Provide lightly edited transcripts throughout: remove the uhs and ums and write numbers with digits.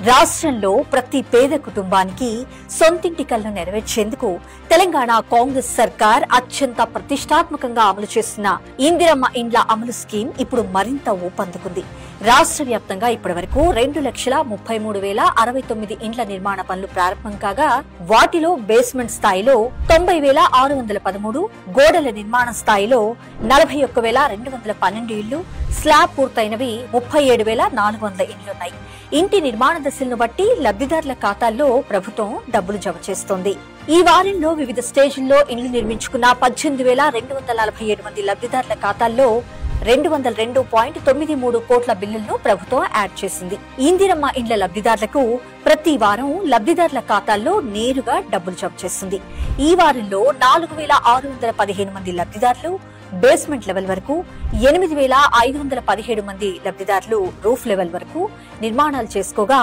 రాష్ట్రంలో ప్రతి పేద కుటుంబానికి సొంతింటి కలను నెరవేర్చేందుకు తెలంగాణ కాంగ్రెస్ సర్కార్ అత్యంత ప్రతిష్టాత్మకంగా అమలు చేస్తున్న ఇందిరమ్మ ఇండ్ల అమలు స్కీమ్ ఇప్పుడు మరింత ఊపందుకుంది. రాష్ట్ర వ్యాప్తంగా ఇప్పటి వరకు 2,33,069 ఇండ్ల నిర్మాణ పనులు ప్రారంభం కాగా వాటిలో బేస్మెంట్ స్థాయిలో 90,613, గోడల నిర్మాణ స్థాయిలో 41,212 ఇళ్లు, స్లాబ్ పూర్తయినవి 37,400 ఇండ్లున్నాయి. ఇంటి నిర్మాణ దశలను బట్టి లబ్ధిదారుల ఖాతాల్లో ప్రభుత్వం డబ్బులు జమ చేస్తోంది. ఈ వారంలో వివిధ స్టేజ్ల్లో ఇండ్లు నిర్మించుకున్న 18,247 మంది లబ్ధిదారుల ఖాతాల్లో 202.93 కోట్ల బిల్లులను ప్రభుత్వం యాడ్ చేసింది. ఇందిరమ్మ ఇండ్ల లబ్ధిదారులకు ప్రతి వారం లబ్ధిదారుల ఖాతాల్లో నేరుగా డబ్బులు జమ చేస్తుంది. ఈ వారంలో 4,615 మంది లబ్ధిదారులు బేస్మెంట్ లెవెల్ వరకు, 8,517 మంది లబ్ధిదారులు రూఫ్ లెవెల్ వరకు నిర్మాణాలు చేసుకోగా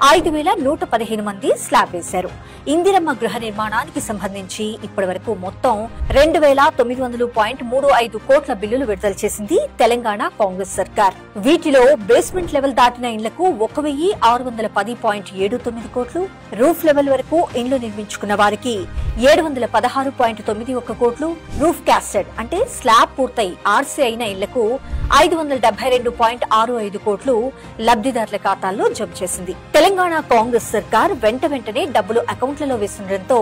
5,115 మంది స్లాబ్ వేశారు. ఇందిరమ్మ గృహ నిర్మాణానికి సంబంధించి ఇప్పటి వరకు మొత్తం 2,900.35 కోట్ల బిల్లులు విడుదల చేసింది తెలంగాణ కాంగ్రెస్ సర్కార్. వీటిలో బేస్మెంట్ లెవెల్ దాటిన ఇండ్లకు 1,610.79 కోట్లు, రూఫ్ లెవెల్ వరకు ఇండ్లు నిర్మించుకున్న వారికి 716.91 కోట్లు, రూఫ్ క్యాస్టెడ్ అంటే స్లాబ్ పూర్తయి ఆర్సీ అయిన ఇళ్లకు 572.65 కోట్లు లబ్ధిదారుల ఖాతాల్లో జమ చేసింది. తెలంగాణ కాంగ్రెస్ సర్కార్ వెంటనే డబ్బులు అకౌంట్లలో వేస్తుండటంతో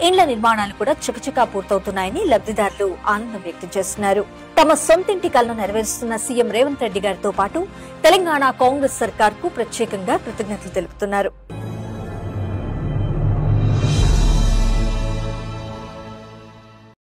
ఇండ్ల నిర్మాణాలు కూడా చకచకా పూర్తవుతున్నాయని లబ్ధిదారులు ఆనందం వ్యక్తం చేస్తున్నారు. తమ సొంతింటి కలను నెరవేరుస్తున్న సీఎం రేవంత్ రెడ్డి గారితో పాటు తెలంగాణ కాంగ్రెస్ సర్కార్ కు ప్రత్యేకంగా కృతజ్ఞతలు తెలుపుతున్నారు.